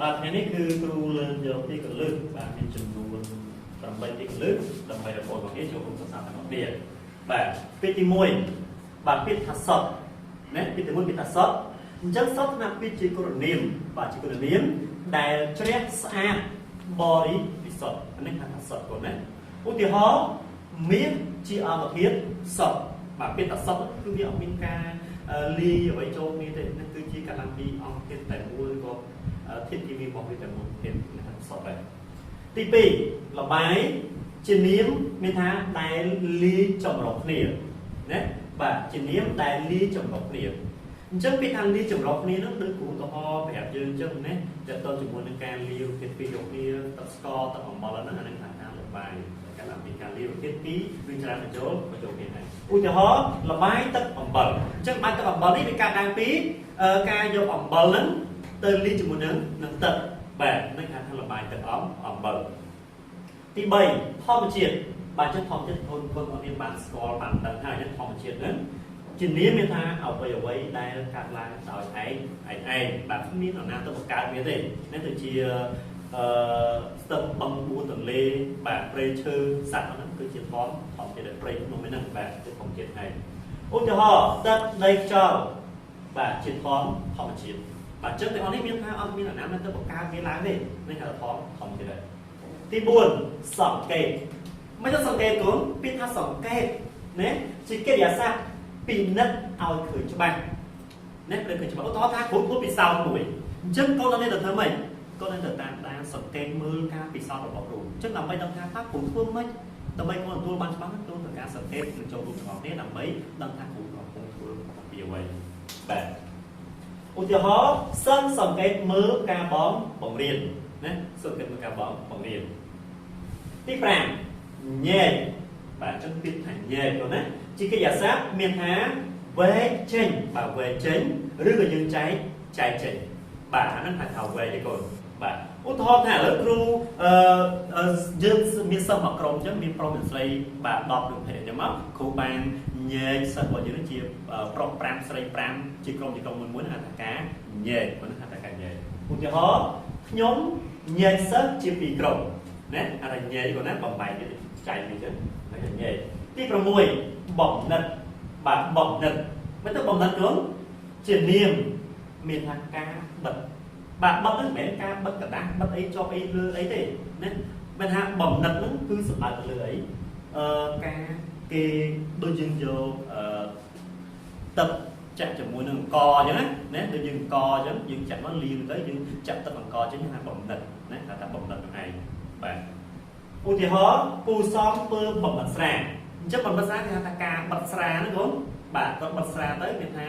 បាទថ្ងៃនេះគឺគ្រូលើកយកទីកលឹកបាទមានចំនួន8ទីកលឹកដើម្បីរកបងប្អូនចូលរួមសិក្សាទាំងអស់គ្នាបាទពាក្យទី1បាទពាក្យថាសតណាពាក្យទី1ពាក្យថាសតអញ្ចឹងសតណាពាក្យជាគុណនាមបាទជាគុណនាមដែលជ្រះស្អាតបរិពិសុទ្ធនេះថាសតគាត់ណាឧទាហរណ៍មានជាអង្គធាតុសតបាទពាក្យថាសតគឺវាអត់មានការលាយអ្វីចូលគ្នាទេនេះគឺជាកម្លាំងពីអង្គធាតុតែមួយក៏ធាតុគីមីរបស់វាតែមួយធាតុថាសតដែរទី2លបាយជានាមមានថាដែលលាយចម្រុះគ្នាណាបាទជានាមដែលលាយចម្រុះគ្នាអញ្ចឹងពាក្យថាលាយចម្រុះគ្នានោះដូចគ្រូឧទាហរណ៍ប្រាប់យើងអញ្ចឹងណាតើតើជាមួយនឹងការលាយធាតុពីរយកគ្នាទឹកស្ករទឹកអំបិលហ្នឹងអានឹងថាលបាយកាលពីការលាយធាតុពីរវាច្រើនបញ្ចូលគ្នាដែរឧទាហរណ៍លបាយទឹកអំបិលអញ្ចឹងបាយទឹកអំបិលនេះវាកើតឡើងពីការយកអំបិលហ្នឹងទៅលាយជាមួយនឹងទឹកបាទនឹងថាលបាយទឹកអំបិលទី3ធម្មជាតិបាទចឹងធម្មជាតិខ្លួនអត់មានបានស្គាល់បានដឹងថាចឹងធម្មជាតិហ្នឹងជានាមមានថាអ្វីដែលកើតឡើងដោយឯងបាទមានអំណាចទៅបង្កើតវាទេនេះទៅជាស្ទឹងបឹងបួនទន្លេបាទព្រៃឈើសត្វហ្នឹងគឺជាធម្មជាតិដែលព្រៃភ្នំហ្នឹងបាទជាធម្មជាតិឯងឧទាហរណ៍ទឹកដីខ្យល់បាទជាធម្មជាតិបាទចឹងទាំងអស់នេះមានថាអត់មានអំណាចទៅបង្កើតវាឡើងទេនេះថាធម្មជាតិដែរទី4សង្កេតមិនទៅសង្កេតគូនពាក្យថាសង្កេតណាជាកិរិយាសព្ទពិនិត្យឲ្យឃើញច្បាស់ណាព្រោះឃើញច្បាស់ឧទាហរណ៍ថាគ្រូធ្វើពិសោធន៍មួយអញ្ចឹងកូនអត់នេះទៅធ្វើម៉េចកូននឹងទៅតាមដានសង្កេតមើលការពិសោធន៍របស់គ្រូអញ្ចឹងដើម្បីដឹងថាគ្រូធ្វើម៉េចដើម្បីកូនទទួលបានច្បាស់ទៅនឹងការសង្កេតនឹងចូលរួមទាំងអស់គ្នាដើម្បីដឹងថាគ្រូកំពុងធ្វើពីអ្វីបាទឧទាហរណ៍សិនសង្កេតមើលការបង្រៀនណាសង្កេតមើលការបង្រៀនទី5ញែកបាទអញ្ចឹងពាក្យថាញែកទៅណាជាកិរិយាសព្ទមានថាវែកចេញបាទវែកចេញឬក៏យើងចែកចេញបាទអាហ្នឹងថាវែកទេកូនបាទឧទាហរណ៍ថាឥឡូវគ្រូយើងមានសិស្សមួយក្រុមអញ្ចឹងមានប្រុសមានស្រីបាទ10ឬ20អញ្ចឹងមកគ្រូបានញែកសិស្សរបស់យើងជាប្រុស5ស្រី5ជាក្រុមមួយហៅថាការញែកហ្នឹងហៅថាការញែកឧទាហរណ៍ខ្ញុំញែកសិស្សជា2ក្រុមណាអាថាញែកគាត់ណាបំបែកទៅចែកនេះចឹងហើយញែកទី6បំណិតបាទបំណិតមិនទៅបំណិតខ្លួនជានាមមានថាការបិទបាទបិទហ្នឹងមិនមែនការបិទกระดาษបិទអីជាប់អីលើអីទេណាមិនថាបំណិតហ្នឹងគឺសំដៅទៅលើអីការគេដូចយើងយកទឹកចាក់ជាមួយនឹងអង្ករអញ្ចឹងណាដូចយើងអង្ករអញ្ចឹងយើងចាក់មកលាងទៅយើងចាក់ទឹកអង្ករចេញថាបំណិតណាថាបំណិតហ្នឹងឯងបាទឧទាហរណ៍ពូសំធ្វើបំណិតស្រាអញ្ចឹងបំណិតស្រាគេហៅថាការបិទស្រាហ្នឹងបងបាទគាត់បិទស្រាទៅមានថា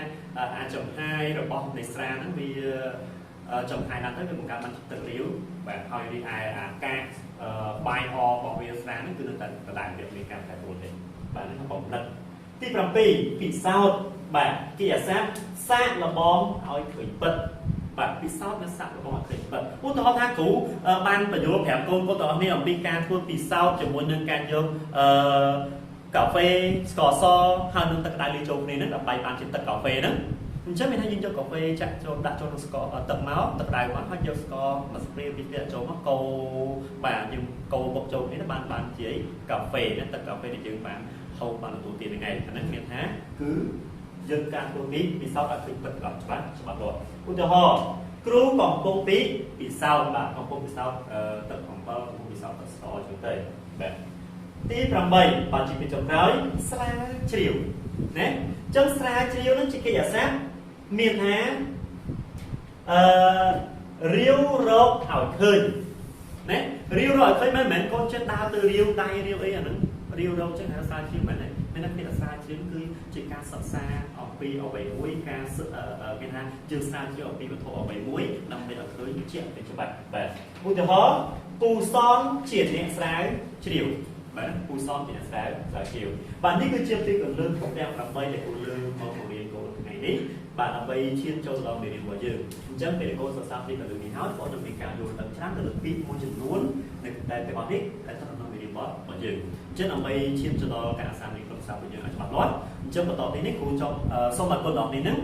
អាចចំហាយរបស់នៃស្រាហ្នឹងវាចំហាយដល់ទៅវាបង្កើតបានទឹករាវបាទហើយរីឯអាកាសបាយអរបស់វាស្រាហ្នឹងគឺនៅតែដដែលវាមានការប្រែប្រួលទេបាទហ្នឹងបំណិតទី7ពិសោធន៍បាទកិរិយាសព្ទសាកល្បងឲ្យឃើញពិតបាទពិសោធន៍និងសាកល្បងឲ្យឃើញពិតឧទាហរណ៍ថាគ្រូបានបញ្យល់ប្រាប់កូនទាំងអស់គ្នាអំពីការធ្វើពិសោធន៍ជាមួយនឹងការយកកាហ្វេស្ករសហើយនឹងទឹកក្តៅលាយចូលគ្នាហ្នឹងដើម្បីបានជាទឹកកាហ្វេហ្នឹងអញ្ចឹងមានថាយើងយកកាហ្វេចាក់ចូលដាក់ចូលក្នុងស្ករទឹកមកទឹកក្តៅមកហើយយកស្ករមកស្ព្រាពីទៀតចូលមកកូរបាទយើងកូរបុកចូលគ្នាបានជាកាហ្វេណាទឹកកាហ្វេដែលយើងបានហូបបានទទួលទានថ្ងៃអាហ្នឹងមានថាគឺយើងការធ្វើពីពិសោធន៍ឲ្យឃើញពិតច្បាស់លាស់ឧទាហរណ៍គ្រូកំពុងពីពិសោធន៍បាទកំពុងពិសោធន៍ទឹកអំបិលកំពុងពិសោធន៍ទឹកស្ករចឹងទៅបាទទី8បាទជាពីចុងក្រោយស្រាវជ្រាវណាអញ្ចឹងស្រាវជ្រាវនឹងជាកិរិយាសព្ទមានថារាវរកឲ្យឃើញណារាវរកឲ្យឃើញមិនមែនកូនចិត្តដើរទៅរាវដៃរាវអីអាហ្នឹងរាវរកចឹងហៅស្រាវជ្រាវមែនទេមានតែពាក្យស្រាវជ្រាវគឺជាការសិក្សាអំពីអ្វីមួយការគេថាយើងស្រាវជ្រាវអំពីវត្ថុអ្វីមួយដើម្បីឲ្យឃើញជាក់ទៅច្បាស់បាទឧទាហរណ៍ពូសំជាអ្នកស្រាវជ្រាវបាទពូសំជាអ្នកស្រាវជ្រាវបាទនេះគឺជាពីកលឹកទាំង8ដែលគូលើមករៀនកូនថ្ងៃនេះបាទដើម្បីឈានចូលដល់មេរៀនរបស់យើងអញ្ចឹងពេលកូនសិក្សាពីកលឹកនេះហើយបងនឹងមានការយល់ដឹងច្រើនទៅលើពីមួយចំនួនដែលទាំងអស់នេះដែលស្ថិតក្នុងមេរៀនរបស់យើងអញ្ចឹងដើម្បីឈានចូលដល់ការអាសាមេរៀនក្រុមសាស្ត្ររបស់យើងឲ្យច្បាស់លាស់អញ្ចឹង ចឹងបន្តទីនេះគ្រូចង់សូមឲ្យបងប្អូននេះ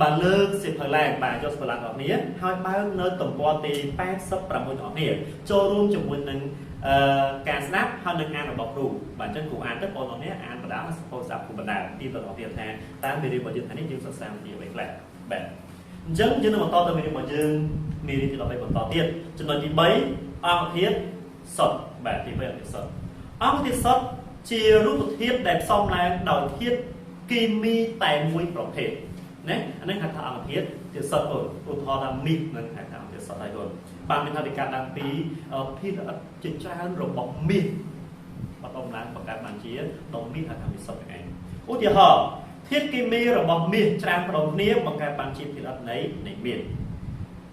បានលើកសិភើឡើងបាទយកសិភើឡើងរបស់គ្នាហើយបើកនៅទំព័រទី86របស់គ្នាចូលរួមជាមួយនឹងការស្ដាប់ហើយនឹងអានរបស់គ្រូបាទអញ្ចឹងគ្រូអានទៅបងប្អូននេះអានបណ្ដាសពោស្ដាប់គ្រូបណ្ដាទីបន្តទៀតថាតើមេរៀនរបស់យើងថ្ងៃនេះយើងសិក្សាអំពីអ្វីខ្លះបាទអញ្ចឹងយើងនឹងបន្តទៅមេរៀនរបស់យើងមេរៀនទី13បន្តទៀតចំណុចទី3អង្គធាតុសុទ្ធបាទទី3អង្គធាតុសុទ្ធអង្គធាតុសុទ្ធជារូបធាតុដែលផ្សំឡើងដោយធាតុគីមីតែមួយប្រភេទណាអានេះហៅថាអង្គធាតុសុទ្ធឧទាហរណ៍ថាមីសនឹងហៅថាអង្គធាតុសុទ្ធហើយគាត់បានមានថាវិការឡើងពីភាគជាច្រើនរបស់មីសបាត់បំឡើងបង្កើតបានជាដុំមីសហៅថាមីសុទ្ធឯងឧទាហរណ៍ធាតុគីមីរបស់មាសច្រើនម្ដងគ្នាបង្កើតបានជាភាគល្អិតនៃមាស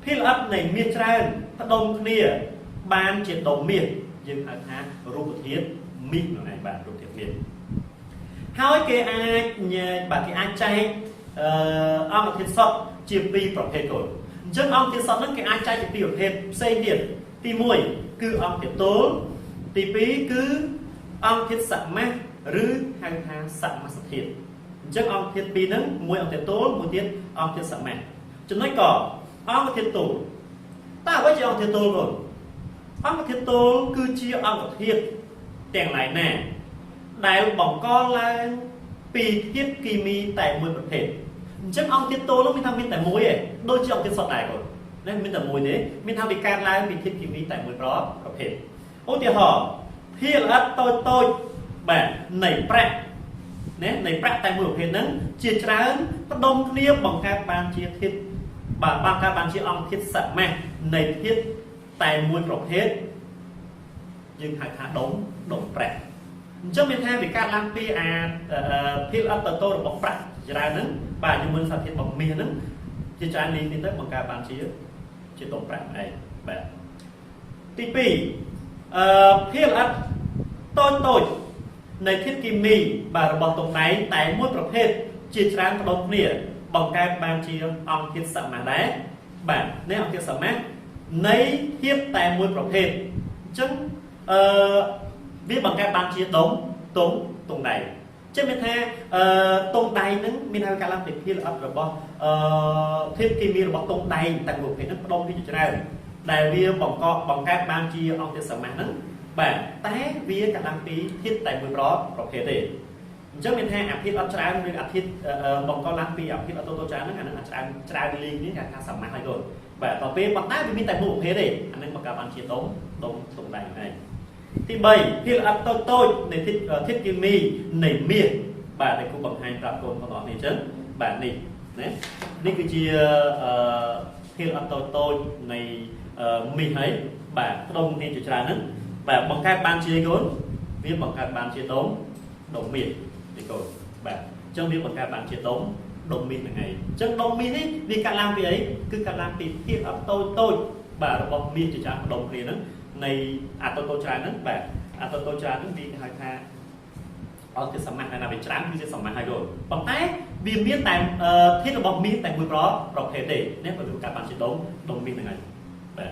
ភាគល្អិតនៃមាសច្រើនផ្ដុំគ្នាបានជាដុំមាសយើងហៅថារូបធាតុមាសនោះឯងបាទរូបធាតុមាសហើយគេអាចចែកអង្គធាតុសុទ្ធជាពីរប្រភេទគាត់អញ្ចឹងអង្គធាតុសុទ្ធហ្នឹងគេអាចចែកជាពីរប្រភេទផ្សេងទៀតទី1គឺអង្គធាតុទល់ទី2គឺអង្គធាតុសមាសឬហៅថាសមាសធាតុអញ្ចឹងអង្គធាតុពីរហ្នឹងមួយអង្គធាតុទល់មួយទៀតអង្គធាតុសមាសចំណុចកអង្គធាតុទល់តើអ្វីជាអង្គធាតុទល់គាត់អង្គធាតុទល់គឺជាអង្គធាតុទាំងឡាយណាដែលបង្កឡើងពីធាតុគីមីតែមួយប្រភេទអញ្ចឹងអង្គធាតុទល់នោះមានថាមានតែមួយឯងដូចជាអង្គធាតុសុទ្ធដែរគាត់ណាមានតែមួយទេមានថាវាកើតឡើងពីធាតុគីមីតែមួយប្រភេទឧទាហរណ៍ភាគល្អិតតូចបាទនៃប្រាក់ណានៃប្រាក់តែមួយប្រភេទហ្នឹងជាច្រើនផ្ដុំគ្នាបង្កើតបានជាធាតុបង្កើតបានជាអង្គធាតុសមាសនៃធាតុតែមួយប្រភេទយើងហៅថាដុំប្រាក់អញ្ចឹងមានថាវាកើតឡើងពីភាគល្អិតតូចរបស់ប្រាក់ច្រើនហ្នឹងបាទជាមួយសារធាតុរបស់មាសហ្នឹងជាច្រើនលីងទៅបង្កើតបានជាដុំប្រាក់ឯងបាទទី2ភាគល្អិតតូចនៃធាតុគីមីបាទរបស់តុងដែងតែមួយប្រភេទជាច្រើនផ្ដុំគ្នាបង្កើតបានជាអង្គធាតុសមាសដែរបាទនេះអង្គធាតុសមាសនៃធាតុតែមួយប្រភេទអញ្ចឹងវាបង្កើតបានជាដុំតុងដែងចឹងមានថាតុងដែងហ្នឹងមានហៅកាលឡើងពីភាគល្អិតរបស់ធាតុគីមីរបស់តុងដែងតែមួយប្រភេទហ្នឹងផ្ដុំគ្នាជាច្រើនដែលវាបង្កើតបានជាអង្គធាតុសមាសហ្នឹងបាទតែវាកាលឡើងពីធាតុតែមួយប្រភេទទេអញ្ចឹងមានថាអាភាគអត់ច្រើនឬអាធាតុបង្កឡើងពីអាភាគអត់តូចច្រើនហ្នឹងអានឹងច្រើនលីងនេះគេថាសមាសហើយគាត់បាទតទៅពេលប៉ុន្តែវាមានតែមួយប្រភេទទេអានឹងបង្កើតបានជាដុំតុងដែងឯងទី3ភាគល្អិតតូចនៃធាតុគីមីនៃមាសបាទដែលគ្រូបង្ហាញប្រាប់កូនបងប្អូននេះអញ្ចឹងបាទនេះណានេះគឺជាភាគល្អិតតូចនៃមាសហើយបាទផ្ដុំគ្នាជាច្រើនហ្នឹងបាទបង្កើតបានជាកូនវាបង្កើតបានជាដុំមាសនេះកូនបាទអញ្ចឹងវាបង្កើតបានជាដុំមាសហ្នឹងឯងអញ្ចឹងដុំមាសនេះវាកើតឡើងពីអីគឺកើតឡើងពីភាគល្អិតតូចបាទរបស់មាសជាច្រើនផ្ដុំគ្នាហ្នឹងនៃអាតូច្រើនហ្នឹងបាទអាតូច្រើនហ្នឹងវាគេហៅថាអង្គធាតុសមាសដែលណាវាច្រើនគឺជាសមាសហើយគាត់ប៉ុន្តែវាមានតែធាតុរបស់មាសតែមួយប្រភេទទេនេះវាបង្កើតបានជាដុំមាសហ្នឹងហើយបាទ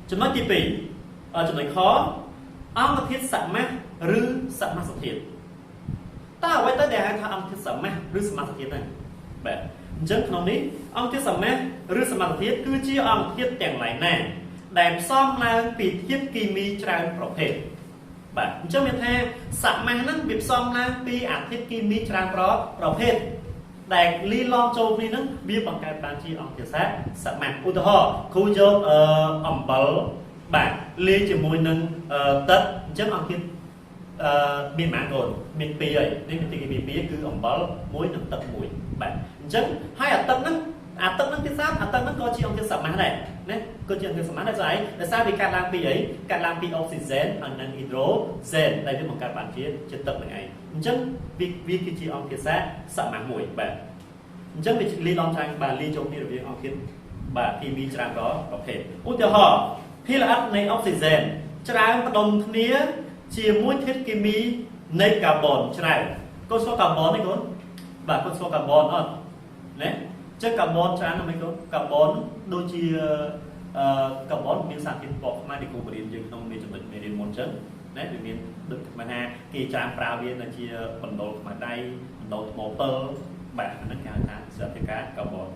ចំណុចទី2ចំណុចខអង្គធាតុសមាសឬសមាសធាតុតើអ្វីទៅដែលហៅថាអង្គធាតុសមាសឬសមាសធាតុហ្នឹងបាទអញ្ចឹងក្នុងនេះអង្គធាតុសមាសឬសមាសធាតុគឺជាអង្គធាតុទាំងឡាយណាដែលផ្សំឡើងពីធាតុគីមីច្រើនប្រភេទបាទអញ្ចឹងមានថាសមាសហ្នឹងវាផ្សំឡើងពីអាធាតុគីមីច្រើនប្រភេទដែលលីឡំចូលគ្នាហ្នឹងវាបង្កើតបានជាអង្គធាតុសមាសឧទាហរណ៍គ្រូយកអំបិលបាទលាយជាមួយនឹងទឹកអញ្ចឹងអង្គធាតុមានប៉ុន្មានកូនមាន2ហើយនេះមានធាតុគីមី2គឺអំបិលមួយនិងទឹកមួយបាទអញ្ចឹងហើយអាទឹកហ្នឹងទៀតសាអាទឹកហ្នឹងក៏ជាអង្គធាតុសមាសដែរណាក៏ជាអង្គធាតុសមាសដែរស្អីដោយសារវាកាត់ឡើងពីអីកាត់ឡើងពីអុកស៊ីហ្សែនហើយនិងហីដ្រូសែនដែលវាបង្កើតបានជាទឹកហ្នឹងឯងអញ្ចឹងវាគឺជាអង្គធាតុសមាសមួយបាទអញ្ចឹងវាលីឡំច្រើនបាទលីចូលគ្នារវាងអង្គធាតុបាទគីមីច្រើនប្រភេទឧទាហរណ៍ភាគល្អិតនៃអុកស៊ីហ្សែនច្រើនផ្ដុំគ្នាជាមួយធាតុគីមីនៃកាបូនច្រើនកូនស្គាល់កាបូនទេកូនបាទកូនស្គាល់កាបូនអត់ណាចឹងកាបូនច្រើនណាស់មិនកូនកាបូនដូចជាកាបូនមានសារធាតុពណ៌ខ្មែរដែលគ្រូបរៀនយើងក្នុងចំណុចមេរៀនមុនចឹងណាវាមានដូចថា គេចាំប្រើវានៅជាបណ្ដូលខ្មៅដៃបណ្ដូលម៉ូទ័របាទហ្នឹងគេហៅថាសន្តិការកាបូន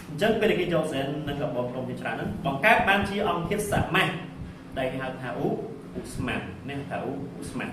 អញ្ចឹងពេលគេយកសេននិងកាបូនក្នុងជាច្រើនហ្នឹងបង្កើតបានជាអង្គធាតុសមាសដែលគេហៅថាឧស្ម័ននេះថាឧស្ម័ន